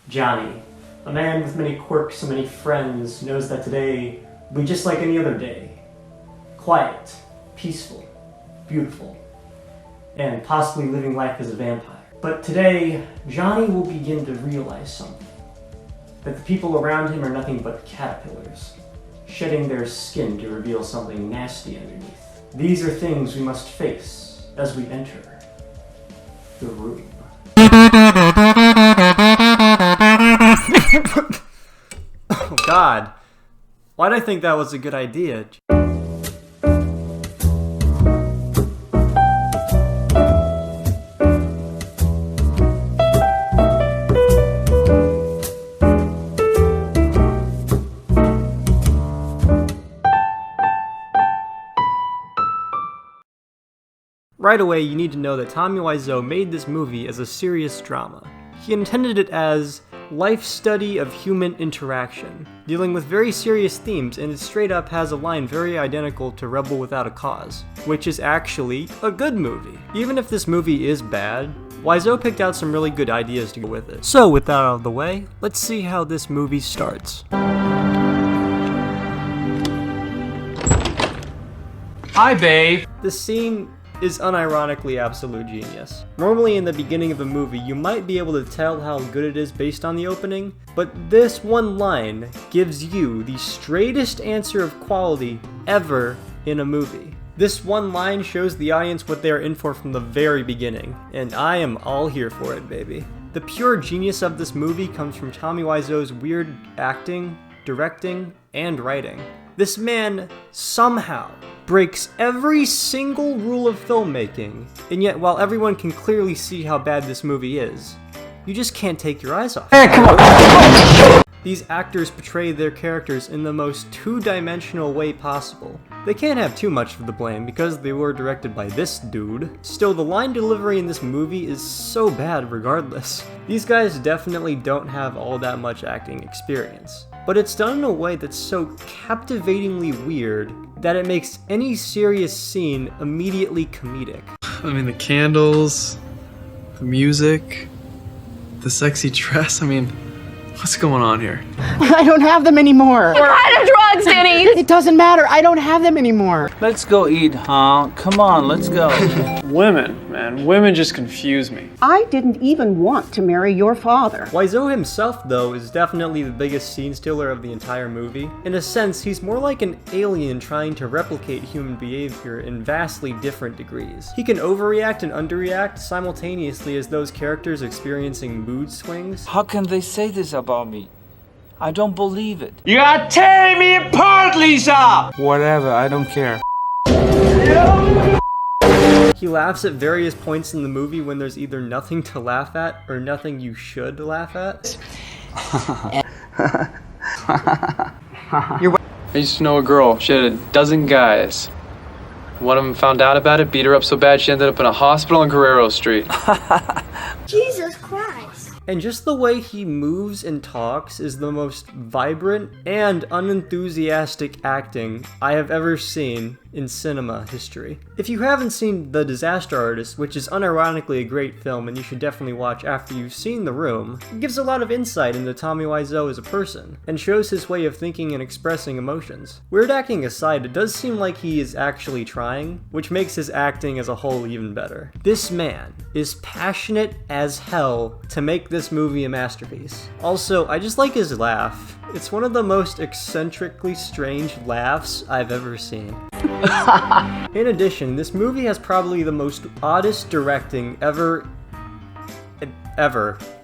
Johnny, a man with many quirks and many friends, knows that today will be just like any other day. Quiet, peaceful, beautiful, and possibly living life as a vampire. But today, Johnny will begin to realize something. That the people around him are nothing but caterpillars, shedding their skin to reveal something nasty underneath. These are things we must face as we enter the room. Oh God, why'd I think that was a good idea? Right away, you need to know that Tommy Wiseau made this movie as a serious drama. He intended it as life study of human interaction, dealing with very serious themes, and it straight up has a line very identical to Rebel Without a Cause, which is actually a good movie. Even if this movie is bad, Wiseau picked out some really good ideas to go with it. So with that out of the way, let's see how this movie starts. Hi, babe! This scene is unironically absolute genius. Normally in the beginning of a movie, you might be able to tell how good it is based on the opening, but this one line gives you the straightest answer of quality ever in a movie. This one line shows the audience what they are in for from the very beginning, and I am all here for it, baby. The pure genius of this movie comes from Tommy Wiseau's weird acting, directing, and writing. This man somehow breaks every single rule of filmmaking, and yet while everyone can clearly see how bad this movie is, you just can't take your eyes off it. Hey, come on! These actors portray their characters in the most two-dimensional way possible. They can't have too much of the blame because they were directed by this dude. Still, the line delivery in this movie is so bad regardless. These guys definitely don't have all that much acting experience, but it's done in a way that's so captivatingly weird that it makes any serious scene immediately comedic. I mean, the candles, the music, the sexy dress, I mean, what's going on here? I don't have them anymore. What kind of drugs, Denny? It doesn't matter. I don't have them anymore. Let's go eat, huh? Come on, let's go. Women, man, women just confuse me. I didn't even want to marry your father. Wiseau himself, though, is definitely the biggest scene stealer of the entire movie. In a sense, he's more like an alien trying to replicate human behavior in vastly different degrees. He can overreact and underreact simultaneously as those characters experiencing mood swings. How can they say this about me? I don't believe it. You are tearing me apart, Lisa! Whatever, I don't care. He laughs at various points in the movie when there's either nothing to laugh at or nothing you should laugh at. I used to know a girl. She had a dozen guys. One of them found out about it, beat her up so bad she ended up in a hospital on Guerrero Street. Jesus Christ. And just the way he moves and talks is the most vibrant and unenthusiastic acting I have ever seen in cinema history. If you haven't seen The Disaster Artist, which is unironically a great film and you should definitely watch after you've seen The Room, it gives a lot of insight into Tommy Wiseau as a person, and shows his way of thinking and expressing emotions. Weird acting aside, it does seem like he is actually trying, which makes his acting as a whole even better. This man is passionate as hell to make this movie a masterpiece. Also, I just like his laugh. It's one of the most eccentrically strange laughs I've ever seen. In addition, this movie has probably the most oddest directing ever.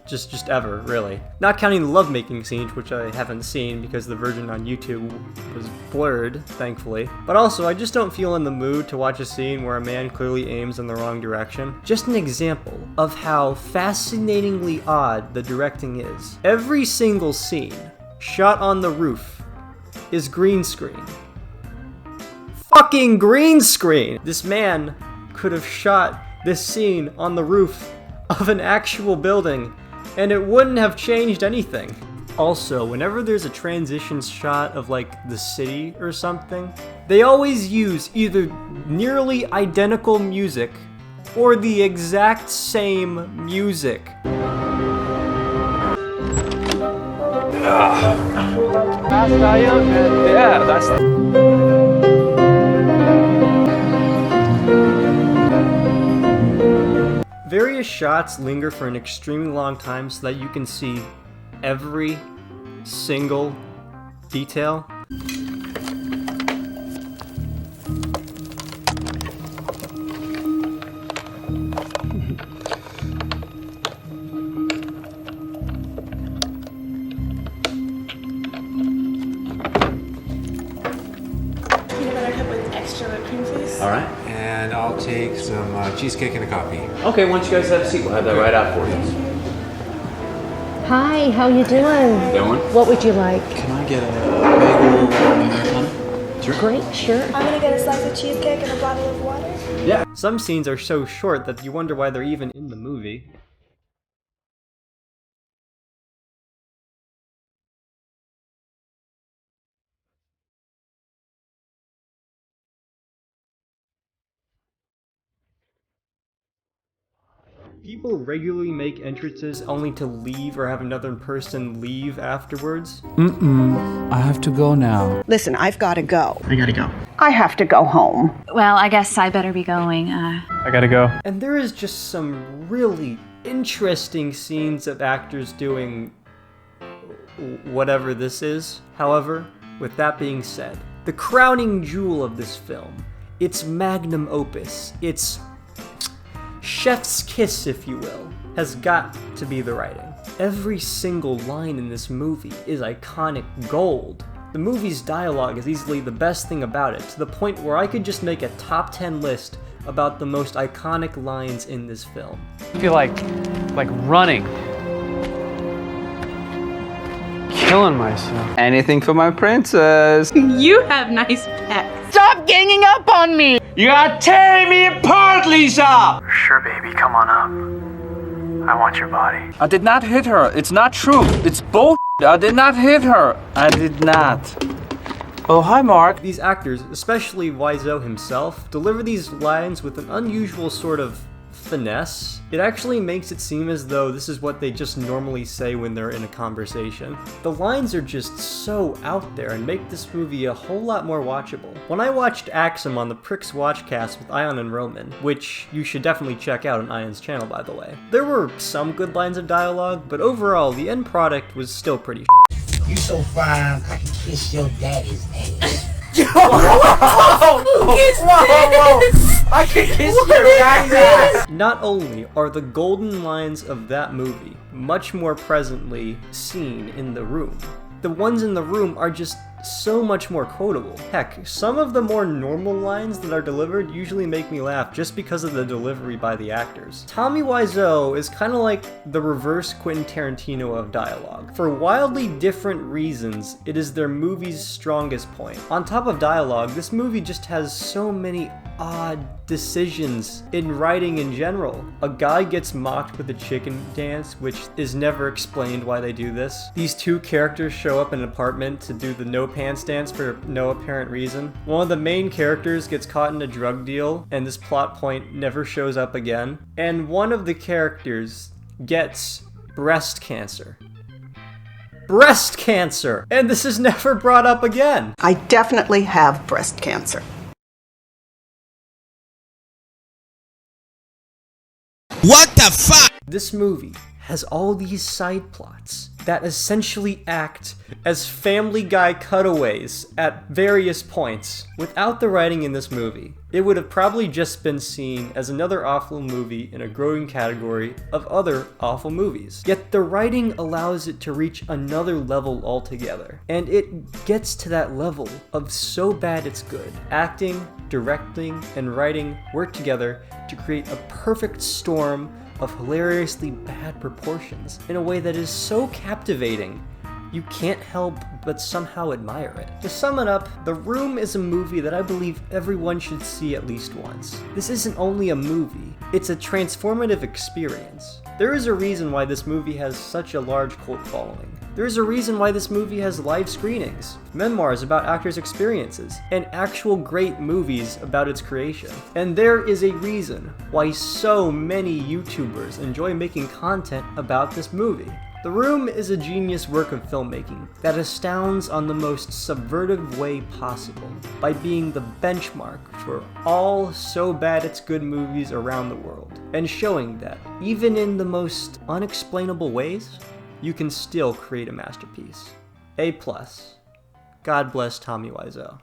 Just ever, really. Not counting the lovemaking scenes, which I haven't seen because the version on YouTube was blurred, thankfully. But also, I just don't feel in the mood to watch a scene where a man clearly aims in the wrong direction. Just an example of how fascinatingly odd the directing is. Every single scene shot on the roof is green screen. Fucking green screen! This man could have shot this scene on the roof of an actual building, and it wouldn't have changed anything. Also, whenever there's a transition shot of like the city or something, they always use either nearly identical music or the exact same music. Yeah, that's. Various shots linger for an extremely long time so that you can see every single detail. All right. And I'll take some cheesecake and a coffee. Okay, once you guys have a seat, we'll have that right out for you. Hi, how you doing? Doing? What would you like? Can I get a bagel Americano? Sure. Great, sure. I'm gonna get a slice of cheesecake and a bottle of water. Yeah. Some scenes are so short that you wonder why they're even in the movie. People regularly make entrances only to leave or have another person leave afterwards. I have to go now. Listen, I've got to go. I gotta go. I have to go home. Well, I guess I better be going. I gotta go. And there is just some really interesting scenes of actors doing whatever this is. However, with that being said, the crowning jewel of this film, its magnum opus, its chef's kiss, if you will, has got to be the writing. Every single line in this movie is iconic gold. The movie's dialogue is easily the best thing about it, to the point where I could just make a top 10 list about the most iconic lines in this film. I feel like running. Killing myself. Anything for my princess. You have nice pets. Stop ganging up on me! You are tearing me apart, Lisa! Sure, baby, come on up. I want your body. I did not hit her. It's not true. It's bull. I did not hit her. I did not. Oh, hi, Mark. These actors, especially Wiseau himself, deliver these lines with an unusual sort of finesse. It actually makes it seem as though this is what they just normally say when they're in a conversation. The lines are just so out there and make this movie a whole lot more watchable. When I watched Axum on the Pricks Watchcast with Ion and Roman, which you should definitely check out on Ion's channel by the way, there were some good lines of dialogue, but overall the end product was still pretty shit. You so fine, I can kiss your daddy's ass. I can kiss your guy's ass! Not only are the golden lines of that movie much more presently seen in The Room, the ones in The Room are just so much more quotable. Heck, some of the more normal lines that are delivered usually make me laugh just because of the delivery by the actors. Tommy Wiseau is kind of like the reverse Quentin Tarantino of dialogue. For wildly different reasons, it is their movie's strongest point. On top of dialogue, this movie just has so many odd decisions in writing in general. A guy gets mocked with a chicken dance, which is never explained why they do this. These two characters show up in an apartment to do the no pants dance for no apparent reason. One of the main characters gets caught in a drug deal, and this plot point never shows up again. And one of the characters gets breast cancer. Breast cancer! And this is never brought up again! I definitely have breast cancer. What the fuck? This movie has all these side plots that essentially act as Family Guy cutaways at various points. Without the writing in this movie, it would have probably just been seen as another awful movie in a growing category of other awful movies. Yet the writing allows it to reach another level altogether, and it gets to that level of so bad it's good. Acting, directing, and writing work together to create a perfect storm of hilariously bad proportions in a way that is so captivating you can't help but somehow admire it. To sum it up, The Room is a movie that I believe everyone should see at least once. This isn't only a movie, it's a transformative experience. There is a reason why this movie has such a large cult following. There is a reason why this movie has live screenings, memoirs about actors' experiences, and actual great movies about its creation. And there is a reason why so many YouTubers enjoy making content about this movie. The Room is a genius work of filmmaking that astounds on the most subversive way possible by being the benchmark for all so bad it's good movies around the world, and showing that even in the most unexplainable ways, you can still create a masterpiece. A+. God bless Tommy Wiseau.